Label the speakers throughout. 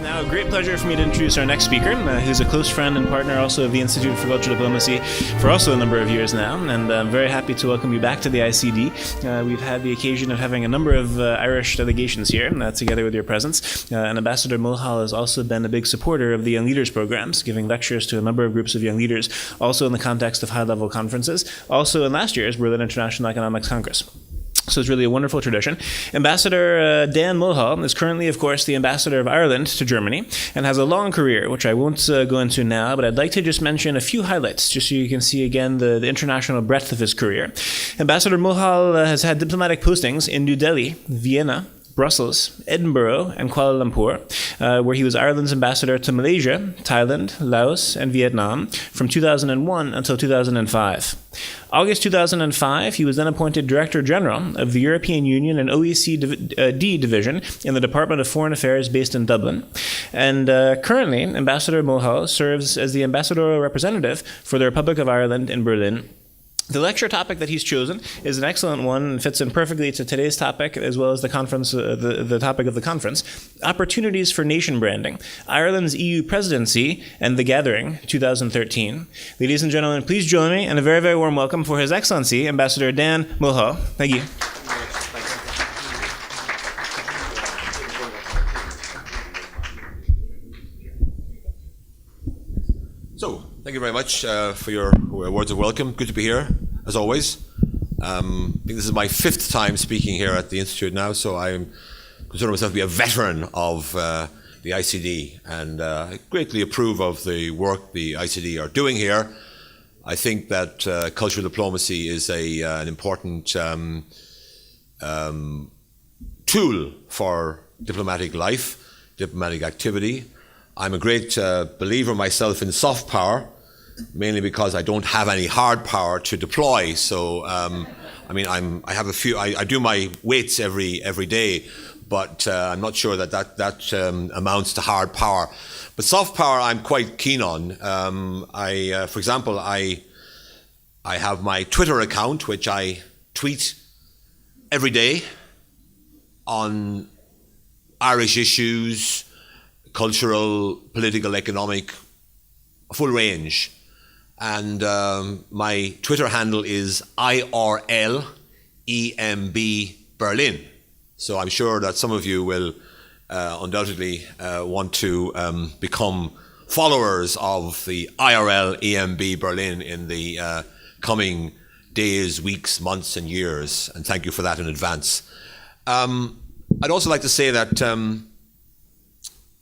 Speaker 1: Now, a great pleasure for me to introduce our next speaker, who's a close friend and partner also of the Institute for Cultural Diplomacy for also a number of years now, and I'm very happy to welcome you back to the ICD. We've had the occasion of having a number of Irish delegations here, together with your presence, and Ambassador Mulhall has also been a big supporter of the Young Leaders programs, giving lectures to a number of groups of young leaders, also in the context of high-level conferences, also in last year's Berlin International Economics Congress. So it's really a wonderful tradition. Ambassador Dan Mulhall is currently, of course, the ambassador of Ireland to Germany and has a long career, which I won't go into now, but I'd like to just mention a few highlights, just so you can see again the international breadth of his career. Ambassador Mulhall has had diplomatic postings in New Delhi, Vienna, Brussels, Edinburgh, and Kuala Lumpur, where he was Ireland's ambassador to Malaysia, Thailand, Laos, and Vietnam from 2001 until 2005. August 2005, he was then appointed Director General of the European Union and OECD Division in the Department of Foreign Affairs based in Dublin. And currently, Ambassador Mulhall serves as the ambassadorial representative for the Republic of Ireland in Berlin. The lecture topic that he's chosen is an excellent one and fits in perfectly to today's topic, as well as the conference, the topic of the conference, Opportunities for Nation Branding, Ireland's EU Presidency and the Gathering, 2013. Ladies and gentlemen, please join me in a very, very warm welcome for His Excellency, Ambassador Dan Mulhall. Thank you.
Speaker 2: So, thank you very much for your words of welcome. Good to be here, as always. I think this is my 5th time speaking here at the Institute now, so I consider myself to be a veteran of the ICD, and I greatly approve of the work the ICD are doing here. I think that cultural diplomacy is an important tool for diplomatic life, diplomatic activity. I'm a great believer myself in soft power, mainly because I don't have any hard power to deploy. So, I have a few. I do my weights every day, but I'm not sure that amounts to hard power. But soft power, I'm quite keen on. For example, I have my Twitter account, which I tweet every day on Irish issues, cultural, political, economic, a full range. And my Twitter handle is IRLEMB Berlin. So I'm sure that some of you will undoubtedly want to become followers of the IRL EMB Berlin in the coming days, weeks, months and years. And thank you for that in advance. I'd also like to say that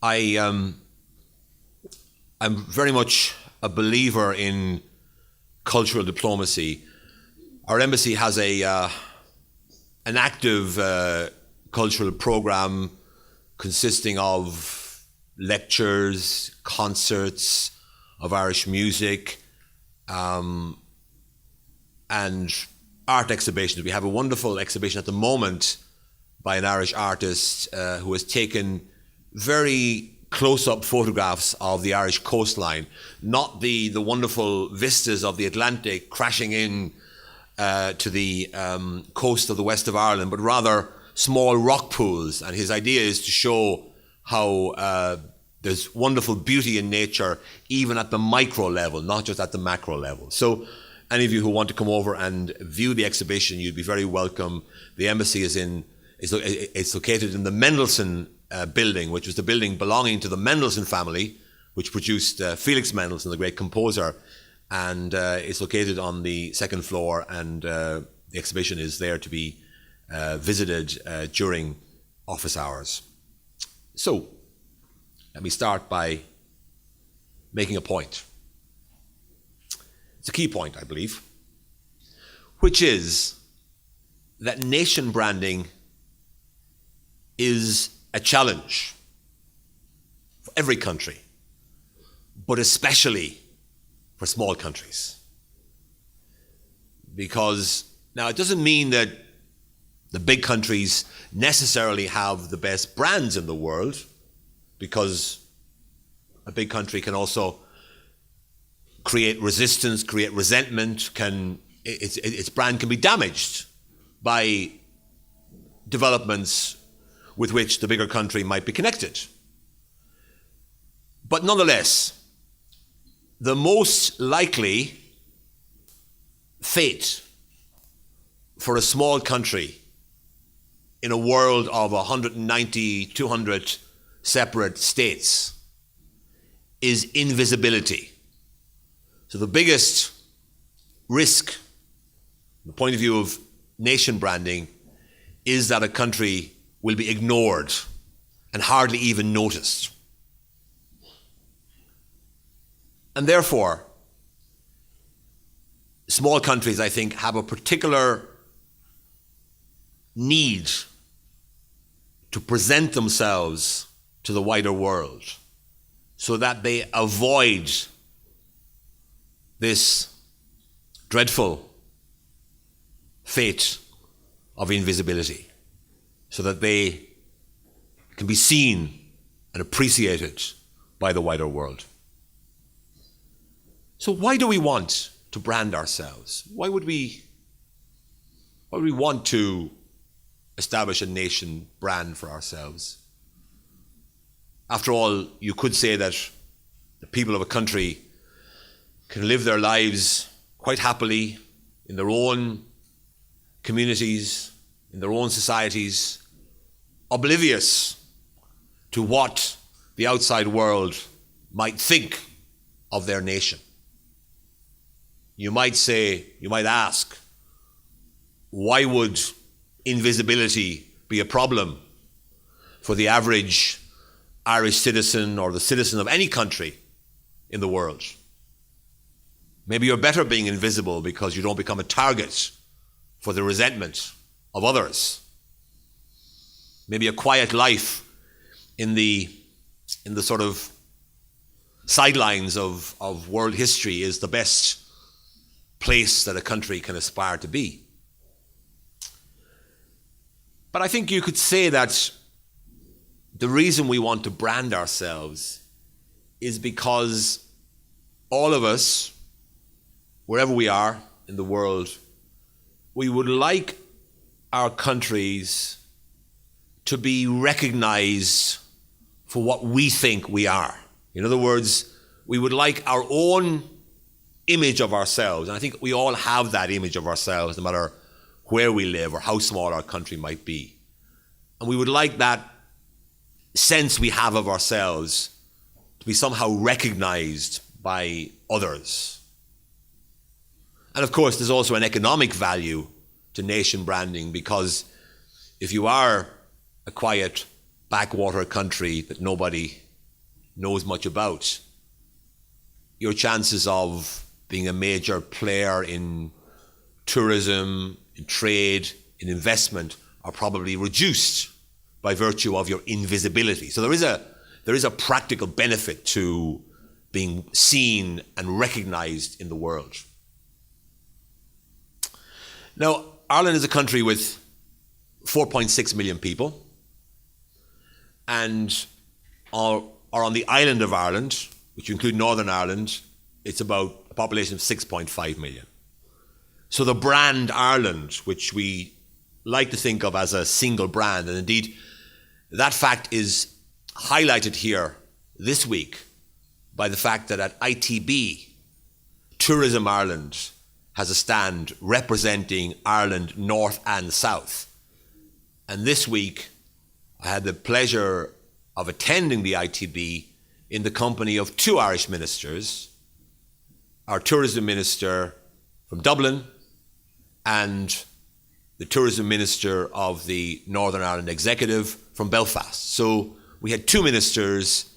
Speaker 2: I'm very much a believer in cultural diplomacy. Our embassy has an active cultural program consisting of lectures, concerts of Irish music, and art exhibitions. We have a wonderful exhibition at the moment by an Irish artist who has taken very close-up photographs of the Irish coastline, not the wonderful vistas of the Atlantic crashing in to the coast of the west of Ireland, but rather small rock pools. And his idea is to show how there's wonderful beauty in nature, even at the micro level, not just at the macro level. So any of you who want to come over and view the exhibition, you'd be very welcome. The embassy it's located in the Mendelssohn building, which was the building belonging to the Mendelssohn family, which produced Felix Mendelssohn, the great composer, and it's located on the 2nd floor, and the exhibition is there to be visited during office hours. So, let me start by making a point. It's a key point, I believe, which is that nation branding is a challenge for every country, but especially for small countries. Because now it doesn't mean that the big countries necessarily have the best brands in the world, because a big country can also create resistance, create resentment, its brand can be damaged by developments with which the bigger country might be connected. But nonetheless, the most likely fate for a small country in a world of 190, 200 separate states is invisibility. So the biggest risk, from the point of view of nation branding, is that a country will be ignored and hardly even noticed. And therefore, small countries, I think, have a particular need to present themselves to the wider world so that they avoid this dreadful fate of invisibility, so that they can be seen and appreciated by the wider world. So why do we want to brand ourselves? Why would we want to establish a nation brand for ourselves? After all, you could say that the people of a country can live their lives quite happily in their own communities, in their own societies, oblivious to what the outside world might think of their nation. You might ask, why would invisibility be a problem for the average Irish citizen or the citizen of any country in the world? Maybe you're better being invisible because you don't become a target for the resentment of others. Maybe a quiet life in the sort of sidelines of world history is the best place that a country can aspire to be. But I think you could say that the reason we want to brand ourselves is because all of us, wherever we are in the world, we would like our countries to be recognized for what we think we are. In other words, we would like our own image of ourselves, and I think we all have that image of ourselves, no matter where we live or how small our country might be. And we would like that sense we have of ourselves to be somehow recognized by others. And of course, there's also an economic value to nation branding, because if you are a quiet backwater country that nobody knows much about, your chances of being a major player in tourism, in trade, in investment are probably reduced by virtue of your invisibility. So there is a practical benefit to being seen and recognized in the world. Now, Ireland is a country with 4.6 million people, and are on the island of Ireland, which include Northern Ireland, it's about a population of 6.5 million. So the brand Ireland, which we like to think of as a single brand, and indeed that fact is highlighted here this week by the fact that at ITB, Tourism Ireland has a stand representing Ireland North and South. And this week, I had the pleasure of attending the ITB in the company of two Irish ministers, our tourism minister from Dublin and the tourism minister of the Northern Ireland Executive from Belfast. So we had two ministers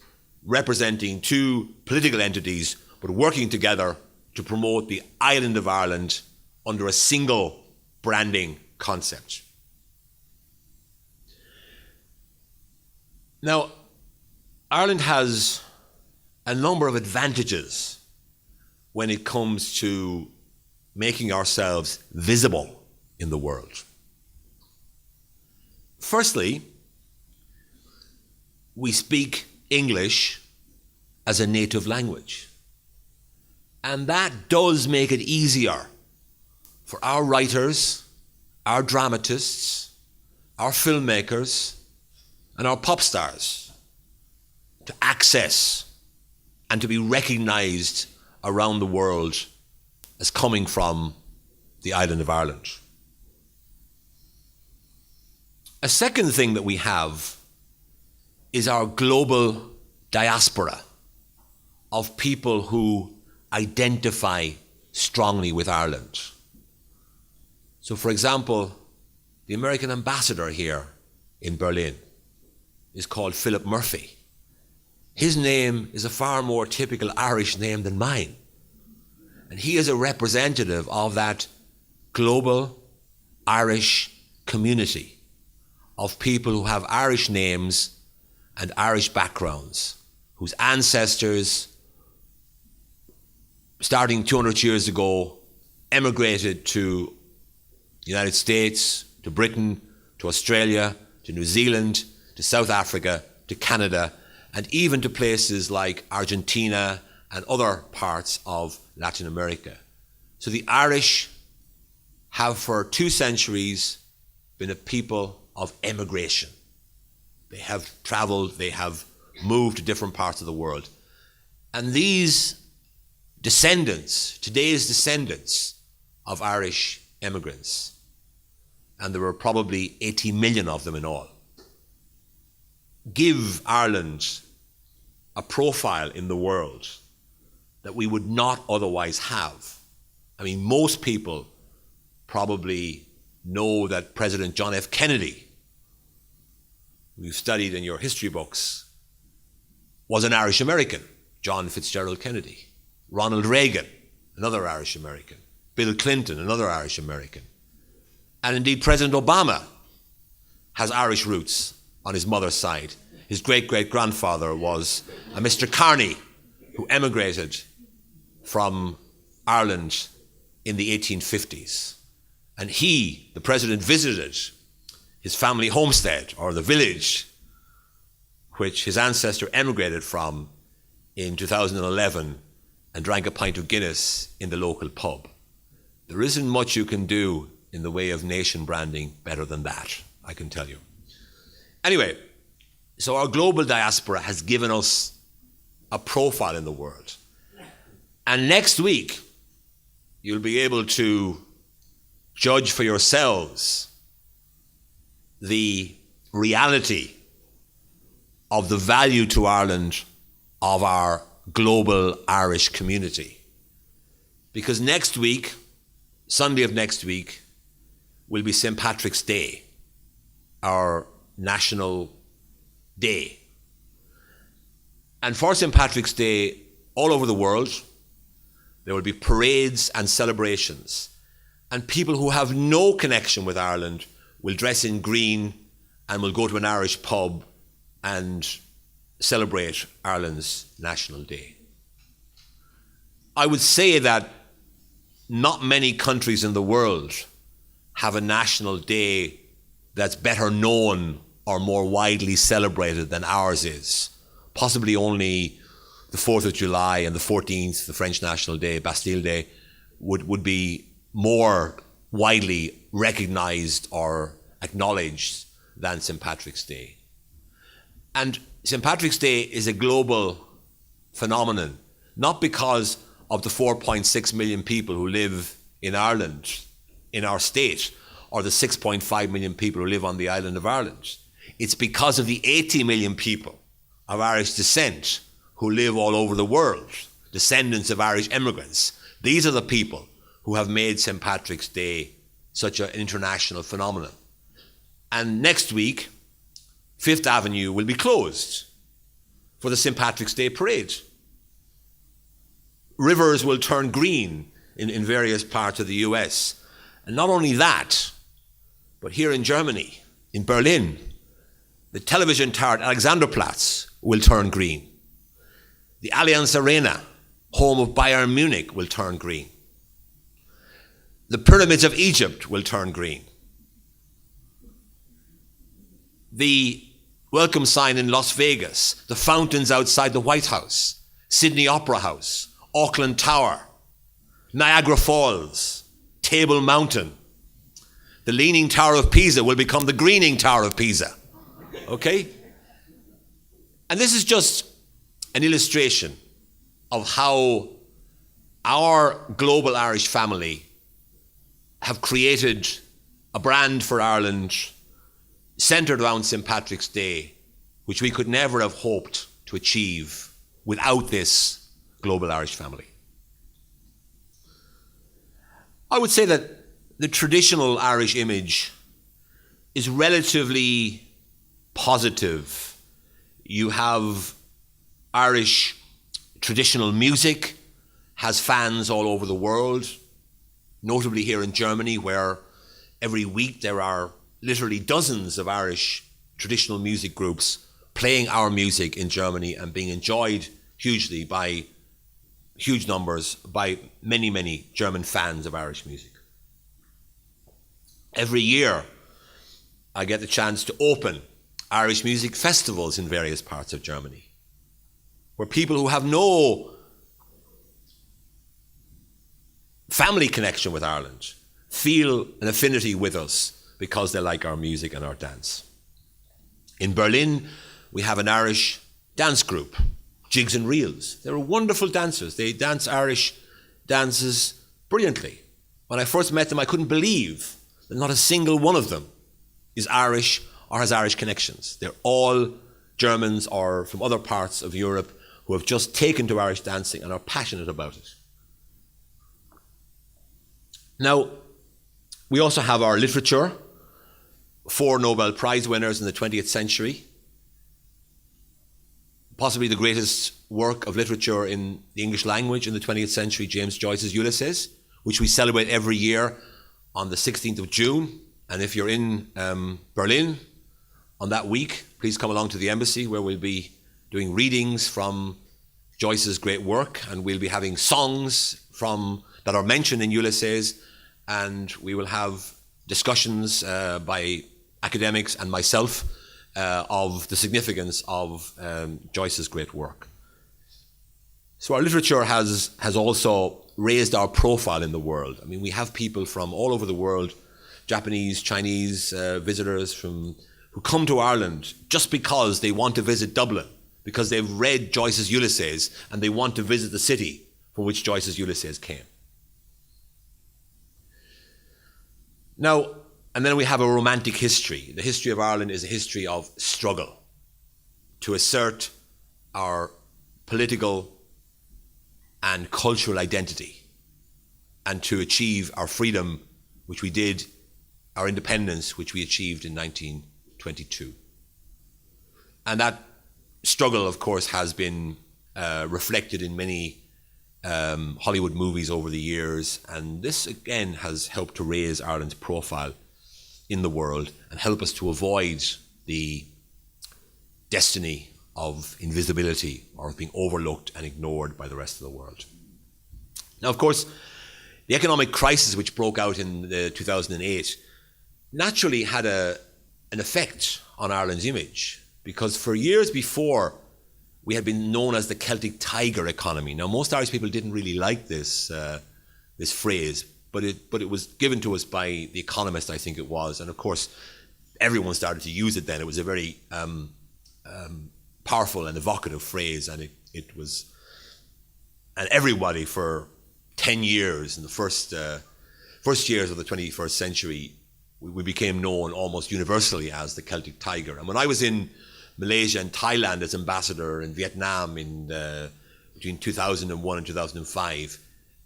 Speaker 2: representing two political entities, but working together to promote the island of Ireland under a single branding concept. Now, Ireland has a number of advantages when it comes to making ourselves visible in the world. Firstly, we speak English as a native language. And that does make it easier for our writers, our dramatists, our filmmakers, and our pop stars to access and to be recognized around the world as coming from the island of Ireland. A second thing that we have is our global diaspora of people who identify strongly with Ireland. So, for example, the American ambassador here in Berlin is called Philip Murphy. His name is a far more typical Irish name than mine. And he is a representative of that global Irish community of people who have Irish names and Irish backgrounds, whose ancestors, starting 200 years ago, emigrated to the United States, to Britain, to Australia, to New Zealand, to South Africa, to Canada, and even to places like Argentina and other parts of Latin America. So the Irish have for 2 centuries been a people of emigration. They have traveled, they have moved to different parts of the world. And these descendants, today's descendants of Irish immigrants, and there were probably 80 million of them in all, give Ireland a profile in the world that we would not otherwise have. I mean, most people probably know that President John F. Kennedy, who you've studied in your history books, was an Irish American. John Fitzgerald Kennedy. Ronald Reagan, another Irish American. Bill Clinton, another Irish American. And indeed, President Obama has Irish roots on his mother's side. His great-great-grandfather was a Mr. Carney, who emigrated from Ireland in the 1850s. And he, the president, visited his family homestead, or the village, which his ancestor emigrated from in 2011, and drank a pint of Guinness in the local pub. There isn't much you can do in the way of nation branding better than that, I can tell you. Anyway, so our global diaspora has given us a profile in the world. And next week, you'll be able to judge for yourselves the reality of the value to Ireland of our global Irish community. Because next week, Sunday of next week, will be St. Patrick's Day, our national day. And for St. Patrick's Day, all over the world, there will be parades and celebrations. And people who have no connection with Ireland will dress in green and will go to an Irish pub and celebrate Ireland's National Day. I would say that not many countries in the world have a national day that's better known or more widely celebrated than ours is. Possibly only the 4th of July and the 14th, the French National Day, Bastille Day, would be more widely recognized or acknowledged than St. Patrick's Day. And St. Patrick's Day is a global phenomenon, not because of the 4.6 million people who live in Ireland, in our state, or the 6.5 million people who live on the island of Ireland. It's because of the 80 million people of Irish descent who live all over the world, descendants of Irish immigrants. These are the people who have made St. Patrick's Day such an international phenomenon. And next week, Fifth Avenue will be closed for the St. Patrick's Day parade. Rivers will turn green in various parts of the US. And not only that, but here in Germany, in Berlin, the television tower at Alexanderplatz will turn green. The Allianz Arena, home of Bayern Munich, will turn green. The pyramids of Egypt will turn green. The welcome sign in Las Vegas, the fountains outside the White House, Sydney Opera House, Auckland Tower, Niagara Falls, Table Mountain. The Leaning Tower of Pisa will become the Greening Tower of Pisa. Okay? And this is just an illustration of how our global Irish family have created a brand for Ireland centred around St. Patrick's Day, which we could never have hoped to achieve without this global Irish family. I would say that the traditional Irish image is relatively positive. You have Irish traditional music, has fans all over the world, notably here in Germany, where every week there are literally dozens of Irish traditional music groups playing our music in Germany and being enjoyed hugely by huge numbers by many, many German fans of Irish music. Every year I get the chance to open Irish music festivals in various parts of Germany, where people who have no family connection with Ireland feel an affinity with us because they like our music and our dance. In Berlin, we have an Irish dance group, Jigs and Reels. They're wonderful dancers. They dance Irish dances brilliantly. When I first met them, I couldn't believe that not a single one of them is Irish or has Irish connections. They're all Germans or from other parts of Europe who have just taken to Irish dancing and are passionate about it. Now, we also have our literature, 4 Nobel Prize winners in the 20th century, possibly the greatest work of literature in the English language in the 20th century, James Joyce's Ulysses, which we celebrate every year on the 16th of June. And if you're in Berlin on that week, please come along to the embassy, where we'll be doing readings from Joyce's great work, and we'll be having songs that are mentioned in Ulysses, and we will have discussions by academics and myself of the significance of Joyce's great work. So our literature has also raised our profile in the world. I mean, we have people from all over the world, Japanese, Chinese visitors who come to Ireland just because they want to visit Dublin, because they've read Joyce's Ulysses and they want to visit the city from which Joyce's Ulysses came. Now, and then we have a romantic history. The history of Ireland is a history of struggle to assert our political and cultural identity and to achieve our freedom, which we did, our independence, which we achieved in 1922. And that struggle, of course, has been reflected in many Hollywood movies over the years, and this again has helped to raise Ireland's profile in the world and help us to avoid the destiny of invisibility or of being overlooked and ignored by the rest of the world. Now, of course, the economic crisis which broke out in 2008 naturally had an effect on Ireland's image, because for years before we had been known as the Celtic Tiger economy. Now, most Irish people didn't really like this phrase, but it was given to us by The Economist, I think it was, and of course everyone started to use it then. It was a very powerful and evocative phrase, and and everybody for 10 years in the first years of the 21st century, we became known almost universally as the Celtic Tiger. And when I was in Malaysia and Thailand as ambassador, in Vietnam between 2001 and 2005,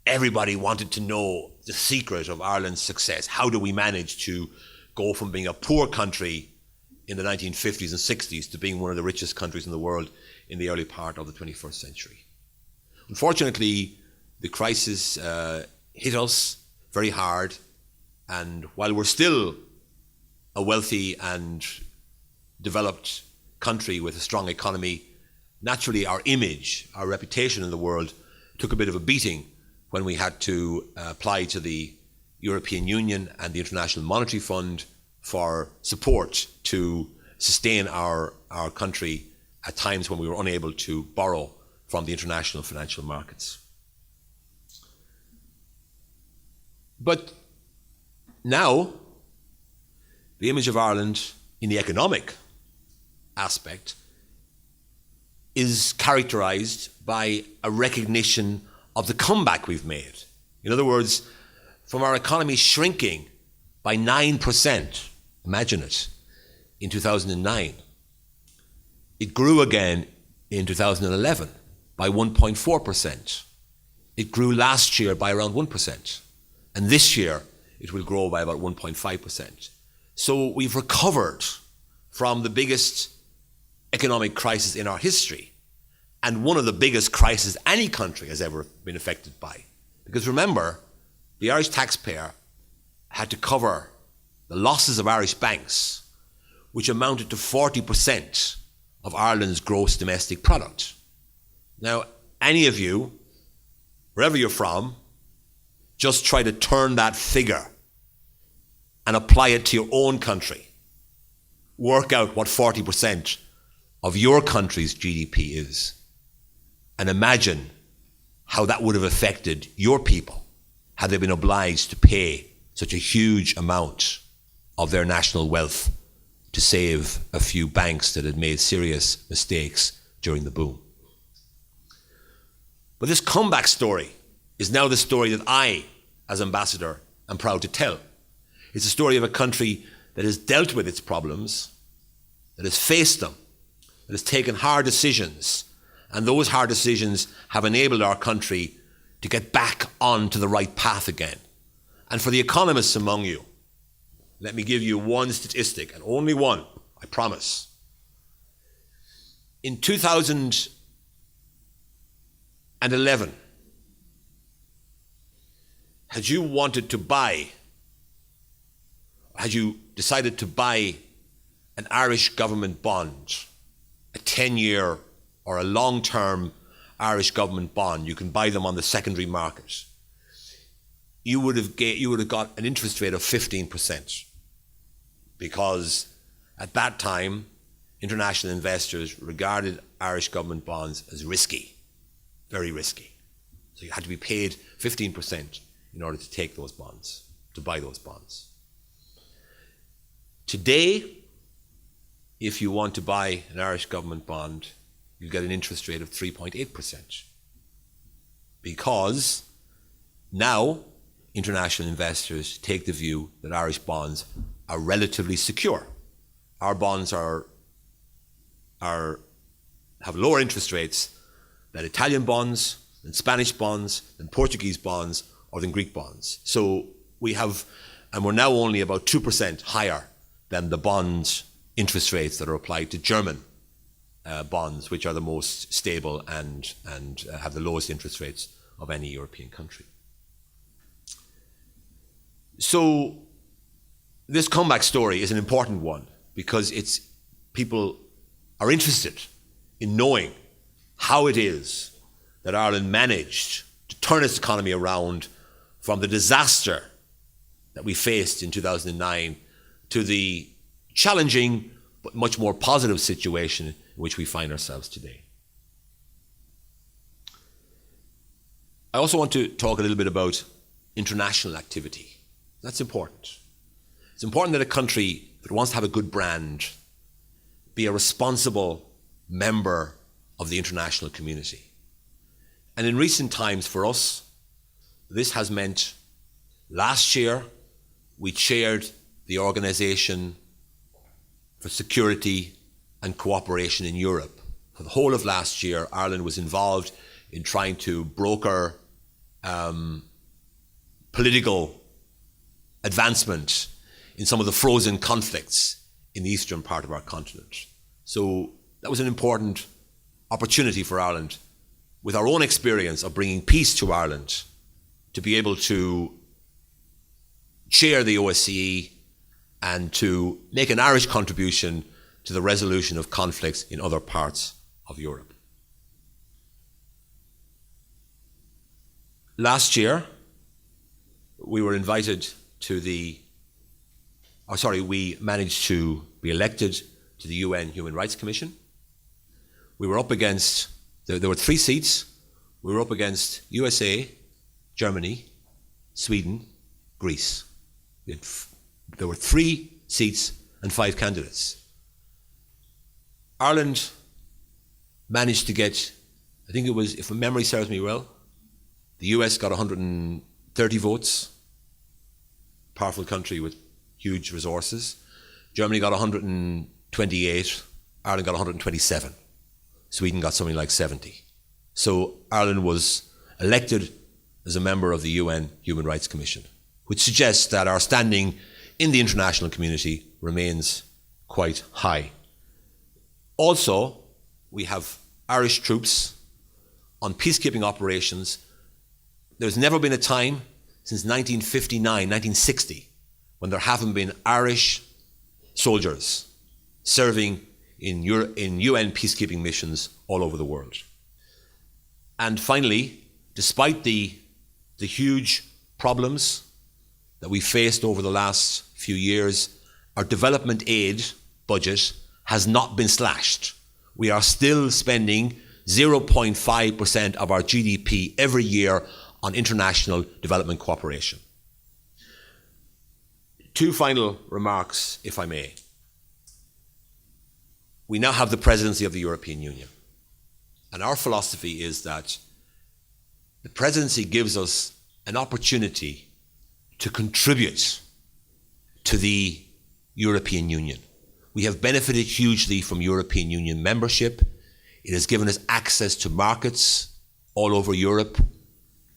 Speaker 2: everybody wanted to know the secret of Ireland's success. How do we manage to go from being a poor country in the 1950s and 60s to being one of the richest countries in the world in the early part of the 21st century? Unfortunately, the crisis hit us very hard, and while we're still a wealthy and developed country with a strong economy, naturally our image, our reputation in the world took a bit of a beating when we had to apply to the European Union and the International Monetary Fund for support to sustain our country at times when we were unable to borrow from the international financial markets. But now, the image of Ireland in the economic aspect is characterized by a recognition of the comeback we've made. In other words, from our economy shrinking by 9%, imagine it, in 2009, it grew again in 2011 by 1.4%. It grew last year by around 1%. And this year, it will grow by about 1.5%. So we've recovered from the biggest economic crisis in our history, and one of the biggest crises any country has ever been affected by. Because remember, the Irish taxpayer had to cover the losses of Irish banks, which amounted to 40% of Ireland's gross domestic product. Now, any of you, wherever you're from, just try to turn that figure and apply it to your own country. Work out what 40% of your country's GDP is. And imagine how that would have affected your people had they been obliged to pay such a huge amount of their national wealth to save a few banks that had made serious mistakes during the boom. But this comeback story is now the story that I, as ambassador, am proud to tell. It's a story of a country that has dealt with its problems, that has faced them, that has taken hard decisions, and those hard decisions have enabled our country to get back onto the right path again. And for the economists among you, let me give you one statistic, and only one, I promise. In 2011, had you decided to buy an Irish government bond, a 10-year or a long-term Irish government bond, you can buy them on the secondary market, you would have got an interest rate of 15%, because at that time, international investors regarded Irish government bonds as risky, very risky. So you had to be paid 15% in order to take those bonds, to buy those bonds. Today, if you want to buy an Irish government bond, you get an interest rate of 3.8%. Because now international investors take the view that Irish bonds are relatively secure. Our bonds have lower interest rates than Italian bonds, than Spanish bonds, than Portuguese bonds, or than Greek bonds. So we're now only about 2% higher than the bond interest rates that are applied to German bonds, which are the most stable and have the lowest interest rates of any European country. So this comeback story is an important one because people are interested in knowing how it is that Ireland managed to turn its economy around from the disaster that we faced in 2009 to the challenging but much more positive situation in which we find ourselves today. I also want to talk a little bit about international activity. That's important. It's important that a country that wants to have a good brand be a responsible member of the international community. And in recent times for us, this has meant last year we chaired the Organisation for Security and Cooperation in Europe. For the whole of last year, Ireland was involved in trying to broker political advancement in some of the frozen conflicts in the eastern part of our continent. So that was an important opportunity for Ireland, with our own experience of bringing peace to Ireland, to be able to chair the OSCE and to make an Irish contribution to the resolution of conflicts in other parts of Europe. Last year, we were invited to we managed to be elected to the UN Human Rights Commission. We were up against, there were 3 seats. We were up against USA, Germany, Sweden, Greece. There were 3 seats and 5 candidates. Ireland managed to get, I think it was, if memory serves me well, the US got 130 votes, powerful country with huge resources. Germany got 128, Ireland got 127. Sweden got something like 70. So Ireland was elected as a member of the UN Human Rights Commission, which suggests that our standing in the international community remains quite high. Also, we have Irish troops on peacekeeping operations. There's never been a time since 1959, 1960, when there haven't been Irish soldiers serving in UN peacekeeping missions all over the world. And finally, despite the huge problems that we faced over the last few years, our development aid budget has not been slashed. We are still spending 0.5% of our GDP every year on international development cooperation. Two final remarks, if I may. We now have the presidency of the European Union. And our philosophy is that the presidency gives us an opportunity to contribute to the European Union. We have benefited hugely from European Union membership. It has given us access to markets all over Europe.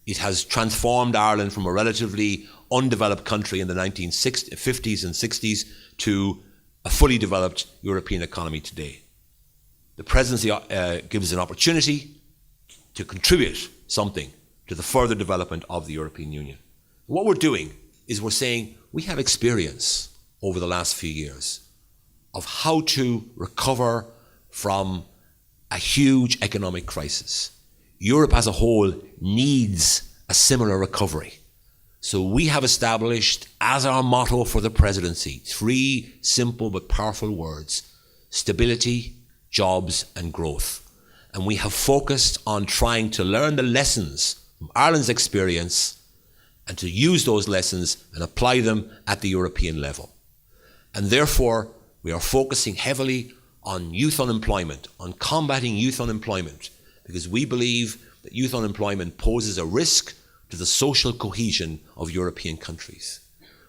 Speaker 2: It has transformed Ireland from a relatively undeveloped country in the 1950s and 60s to a fully developed European economy today. The presidency gives an opportunity to contribute something to the further development of the European Union. What we're doing is we're saying we have experience over the last few years of how to recover from a huge economic crisis. Europe as a whole needs a similar recovery. So we have established as our motto for the presidency 3 simple but powerful words: stability, jobs and growth. And we have focused on trying to learn the lessons from Ireland's experience and to use those lessons and apply them at the European level. And therefore, we are focusing heavily on youth unemployment, on combating youth unemployment, because we believe that youth unemployment poses a risk to the social cohesion of European countries.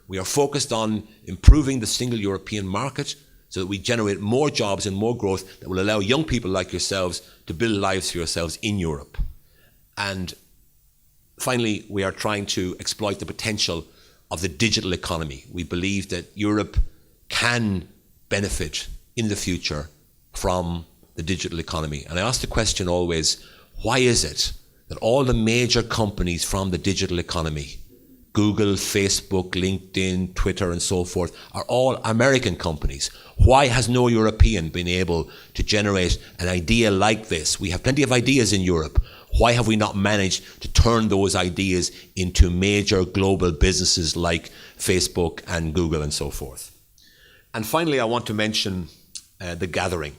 Speaker 2: We are focused on improving the single European market so that we generate more jobs and more growth that will allow young people like yourselves to build lives for yourselves in Europe. And finally, we are trying to exploit the potential of the digital economy. We believe that Europe can benefit in the future from the digital economy. And I ask the question always, why is it that all the major companies from the digital economy, Google, Facebook, LinkedIn, Twitter, and so forth, are all American companies? Why has no European been able to generate an idea like this? We have plenty of ideas in Europe. Why have we not managed to turn those ideas into major global businesses like Facebook and Google and so forth? And finally, I want to mention the gathering.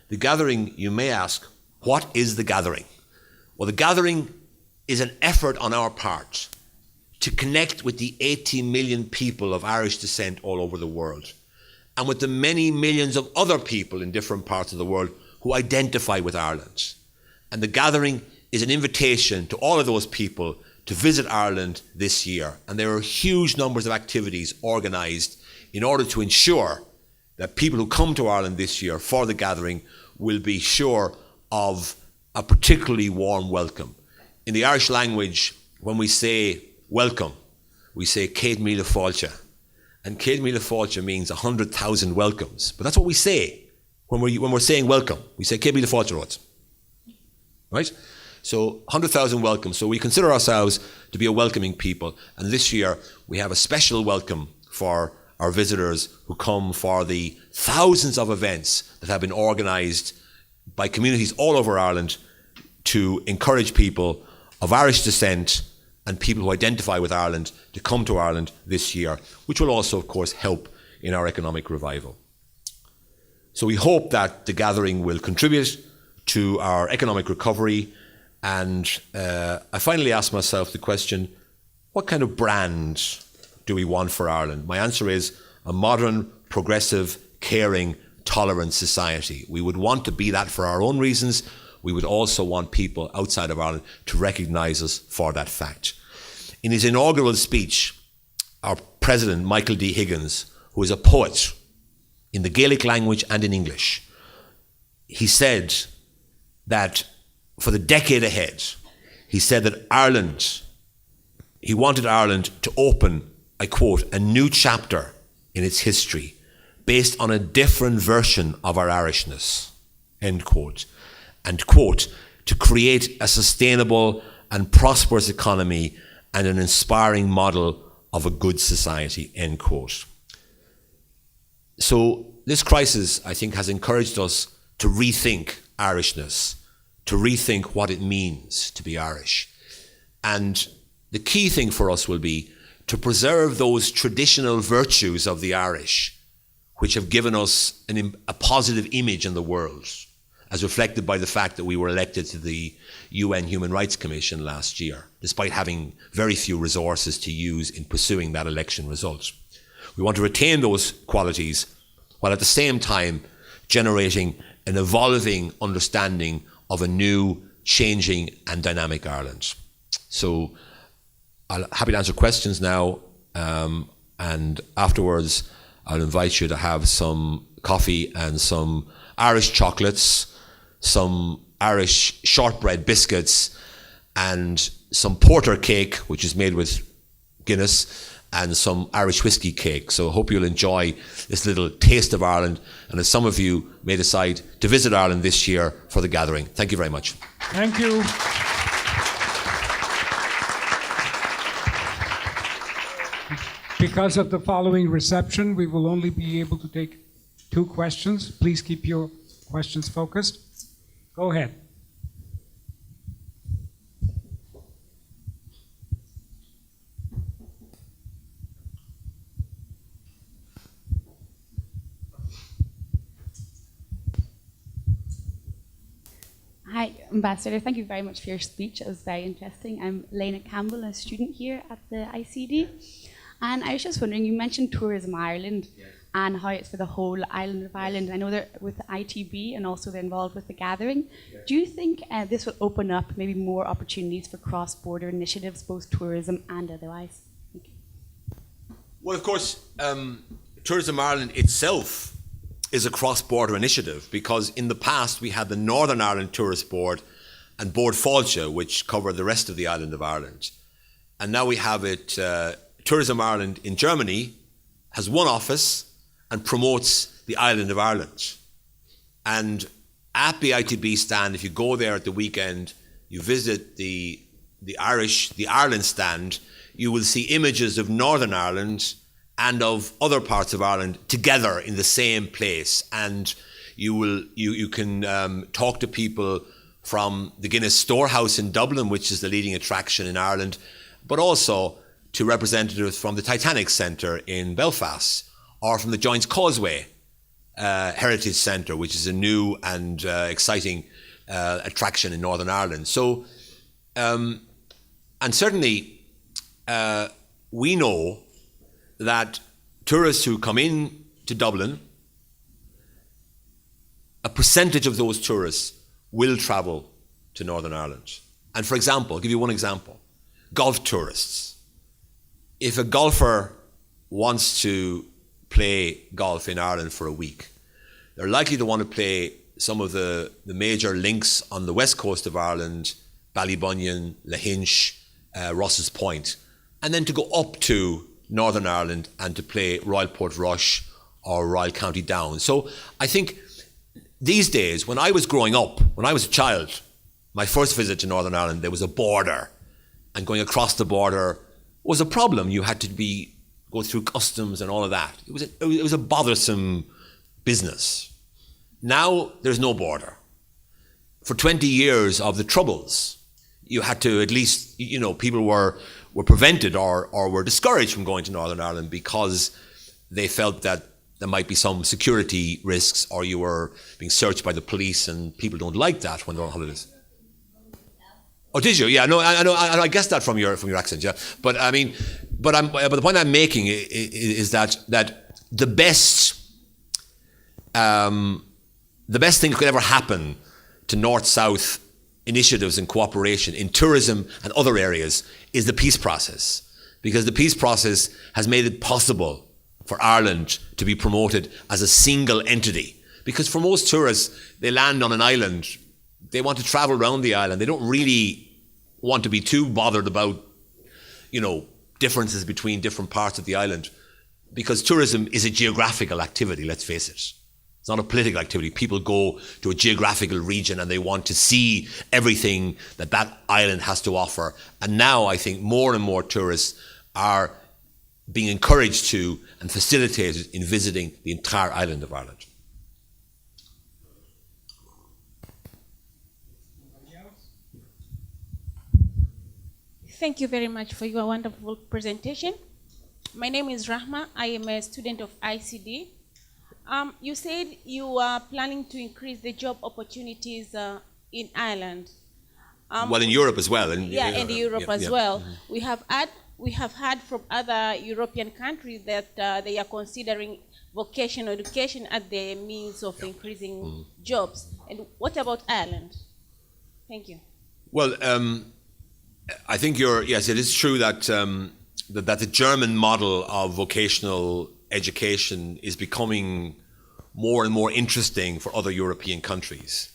Speaker 2: The gathering, you may ask, what is the gathering? Well, the gathering is an effort on our part to connect with the 80 million people of Irish descent all over the world, and with the many millions of other people in different parts of the world who identify with Ireland. And the gathering is an invitation to all of those people to visit Ireland this year. And there are huge numbers of activities organised in order to ensure that people who come to Ireland this year for the gathering will be sure of a particularly warm welcome. In the Irish language, when we say welcome, we say Céad Míle Fáilte. And Céad Míle Fáilte means 100,000 welcomes. But that's what we say when we're saying welcome. We say Céad Míle Fáilte Rod. Right? So 100,000 welcomes. So we consider ourselves to be a welcoming people. And this year we have a special welcome for our visitors who come for the thousands of events that have been organised by communities all over Ireland to encourage people of Irish descent and people who identify with Ireland to come to Ireland this year, which will also, of course, help in our economic revival. So we hope that the gathering will contribute to our economic recovery. And I finally ask myself the question, what kind of brand do we want for Ireland? My answer is a modern, progressive, caring, tolerant society. We would want to be that for our own reasons. We would also want people outside of Ireland to recognise us for that fact. In his inaugural speech, our President, Michael D. Higgins, who is a poet in the Gaelic language and in English, he said that for the decade ahead, he said that he wanted Ireland to open, I quote, a new chapter in its history based on a different version of our Irishness, end quote, and quote, to create a sustainable and prosperous economy and an inspiring model of a good society, end quote. So this crisis, I think, has encouraged us to rethink Irishness, to rethink what it means to be Irish. And the key thing for us will be to preserve those traditional virtues of the Irish, which have given us a positive image in the world, as reflected by the fact that we were elected to the UN Human Rights Commission last year, despite having very few resources to use in pursuing that election result. We want to retain those qualities while at the same time generating an evolving understanding of a new, changing and dynamic Ireland. So I'm happy to answer questions now, and afterwards I'll invite you to have some coffee and some Irish chocolates, some Irish shortbread biscuits, and some porter cake, which is made with Guinness, and some Irish whiskey cake. So I hope you'll enjoy this little taste of Ireland, and as some of you may decide to visit Ireland this year for the gathering. Thank you very much.
Speaker 3: Thank you. Because of the following reception, we will only be able to take 2 questions. Please keep your questions focused. Go ahead.
Speaker 4: Hi, Ambassador. Thank you very much for your speech. It was very interesting. I'm Lena Campbell, a student here at the ICD. And I was just wondering, you mentioned Tourism Ireland and how it's for the whole island of Ireland. I know they're with the ITB and also they're involved with the gathering. Do you think this will open up maybe more opportunities for cross-border initiatives, both tourism and otherwise? Thank you.
Speaker 2: Well, of course, Tourism Ireland itself is a cross-border initiative, because in the past we had the Northern Ireland Tourist Board and Board Fáilte, which covered the rest of the island of Ireland. And now we have it, Tourism Ireland in Germany has one office and promotes the island of Ireland. And at the ITB stand, if you go there at the weekend, you visit the Ireland stand, you will see images of Northern Ireland and of other parts of Ireland together in the same place. And you can talk to people from the Guinness Storehouse in Dublin, which is the leading attraction in Ireland, but also to representatives from the Titanic Centre in Belfast, or from the Joints Causeway Heritage Centre, which is a new and exciting attraction in Northern Ireland. So, and certainly we know that tourists who come in to Dublin, a percentage of those tourists will travel to Northern Ireland. And for example, I'll give you one example, golf tourists. If a golfer wants to play golf in Ireland for a week, they're likely to want to play some of the major links on the west coast of Ireland, Ballybunion, Lahinch, Ross's Point, and then to go up to Northern Ireland and to play Royal Portrush or Royal County Down. So I think these days, when I was growing up, when I was a child, my first visit to Northern Ireland, there was a border, and going across the border was a problem. You had to go through customs and all of that. It was a bothersome business. Now there's no border. For 20 years of the Troubles, you had to at least, people were prevented or were discouraged from going to Northern Ireland because they felt that there might be some security risks, or you were being searched by the police, and people don't like that when they're on holidays. Oh, did you? Yeah, no, I guessed that from your accent. Yeah, but I mean, but the point I'm making is that the best the best thing that could ever happen to North-South initiatives and cooperation in tourism and other areas is the peace process. Because the peace process has made it possible for Ireland to be promoted as a single entity. Because for most tourists, they land on an island, they want to travel around the island, they don't really want to be too bothered about, differences between different parts of the island. Because tourism is a geographical activity, let's face it. It's not a political activity. People go to a geographical region and they want to see everything that that island has to offer. And now I think more and more tourists are being encouraged to and facilitated in visiting the entire island of Ireland.
Speaker 5: Thank you very much for your wonderful presentation. My name is Rahma. I am a student of ICD. You said you are planning to increase the job opportunities in Ireland.
Speaker 2: Well, in Europe as well.
Speaker 5: In Europe as well. Mm-hmm. We have heard from other European countries that they are considering vocational education as the means of increasing jobs. And what about Ireland? Thank you.
Speaker 2: Well, I think yes, it is true that that the German model of vocational education is becoming more and more interesting for other European countries.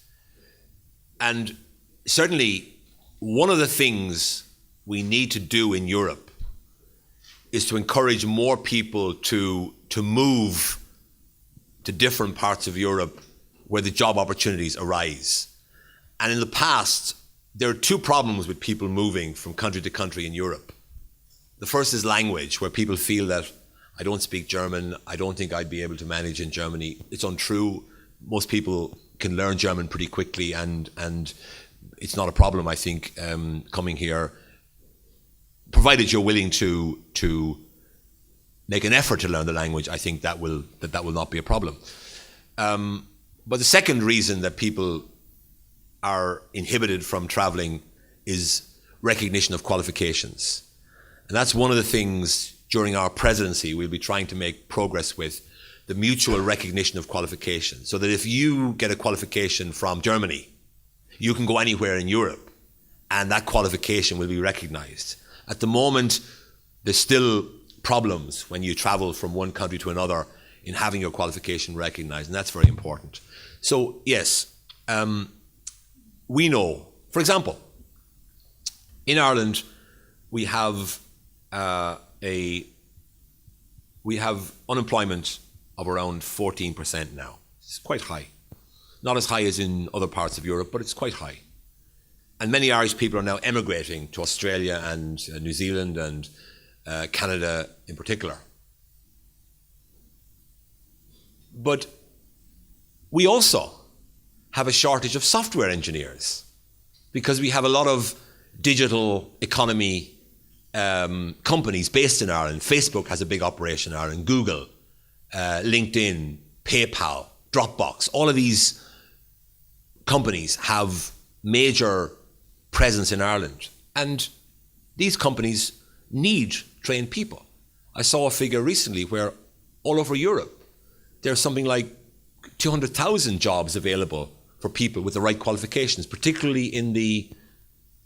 Speaker 2: And certainly one of the things we need to do in Europe is to encourage more people to move to different parts of Europe where the job opportunities arise. And in the past, there are two problems with people moving from country to country in Europe. The first is language, where people feel that I don't speak German, I don't think I'd be able to manage in Germany. It's untrue. Most people can learn German pretty quickly, and it's not a problem, I think, coming here, provided you're willing to make an effort to learn the language. I think that will not be a problem. But the second reason that people are inhibited from traveling is recognition of qualifications. And that's one of the things during our presidency we'll be trying to make progress with, the mutual recognition of qualifications. So that if you get a qualification from Germany, you can go anywhere in Europe and that qualification will be recognized. At the moment, there's still problems when you travel from one country to another in having your qualification recognized, and that's very important. So yes, we know, for example, in Ireland, we have unemployment of around 14% now. It's quite high. Not as high as in other parts of Europe, but it's quite high. And many Irish people are now emigrating to Australia and New Zealand and Canada in particular. But we also have a shortage of software engineers because we have a lot of digital economy companies based in Ireland. Facebook has a big operation in Ireland, Google, LinkedIn, PayPal, Dropbox. All of these companies have major presence in Ireland. And these companies need trained people. I saw a figure recently where all over Europe, there's something like 200,000 jobs available for people with the right qualifications, particularly in the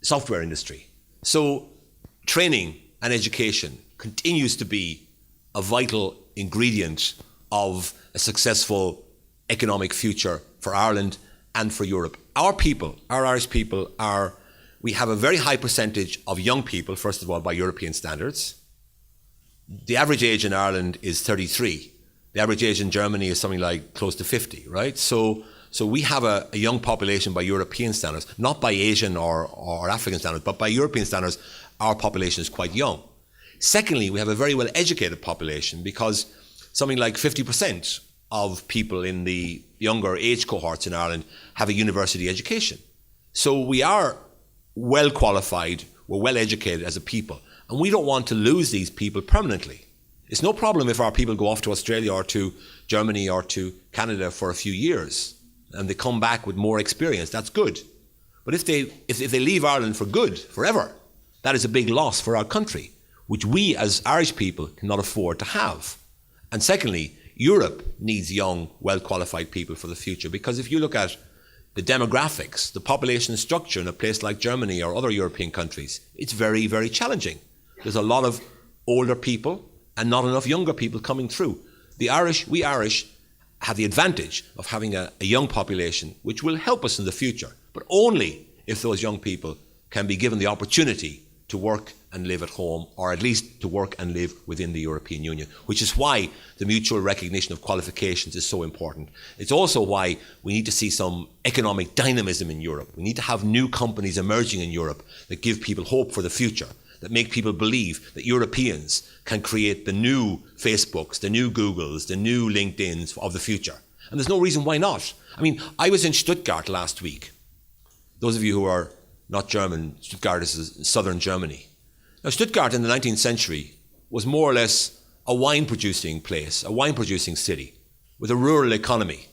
Speaker 2: software industry. So training and education continues to be a vital ingredient of a successful economic future for Ireland and for Europe. Our people, our Irish people, we have a very high percentage of young people, first of all, by European standards. The average age in Ireland is 33. The average age in Germany is something like close to 50, right? So we have a young population by European standards, not by Asian or African standards, but by European standards, our population is quite young. Secondly, we have a very well-educated population because something like 50% of people in the younger age cohorts in Ireland have a university education. So we are well qualified, we're well educated as a people, and we don't want to lose these people permanently. It's no problem if our people go off to Australia or to Germany or to Canada for a few years and they come back with more experience. That's good. But if they leave Ireland for good, forever, that is a big loss for our country, which we as Irish people cannot afford to have. And secondly, Europe needs young, well-qualified people for the future, because if you look at the demographics, the population structure in a place like Germany or other European countries, it's very, very challenging. There's a lot of older people and not enough younger people coming through. We Irish have the advantage of having a young population which will help us in the future, but only if those young people can be given the opportunity to work and live at home, or at least to work and live within the European Union, which is why the mutual recognition of qualifications is so important. It's also why we need to see some economic dynamism in Europe. We need to have new companies emerging in Europe that give people hope for the future, that make people believe that Europeans can create the new Facebooks, the new Googles, the new LinkedIns of the future. And there's no reason why not. I mean, I was in Stuttgart last week. Those of you who are not German, Stuttgart is southern Germany. Now, Stuttgart in the 19th century was more or less a wine-producing place, a wine-producing city with a rural economy.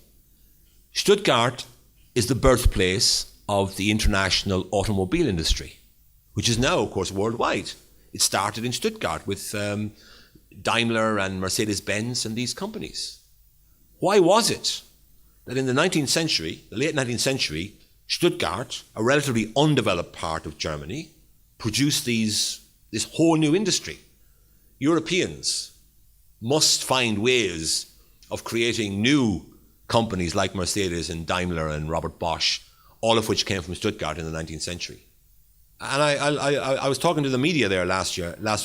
Speaker 2: Stuttgart is the birthplace of the international automobile industry, which is now, of course, worldwide. It started in Stuttgart with Daimler and Mercedes-Benz and these companies. Why was it that in the 19th century, the late 19th century, Stuttgart, a relatively undeveloped part of Germany, produced this whole new industry? Europeans must find ways of creating new companies like Mercedes and Daimler and Robert Bosch, all of which came from Stuttgart in the 19th century. And I was talking to the media there last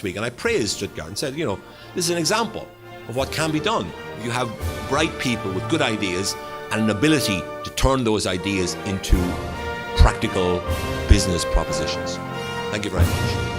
Speaker 2: week, and I praised Stuttgart and said, this is an example of what can be done. You have bright people with good ideas and an ability to turn those ideas into practical business propositions. Thank you very much.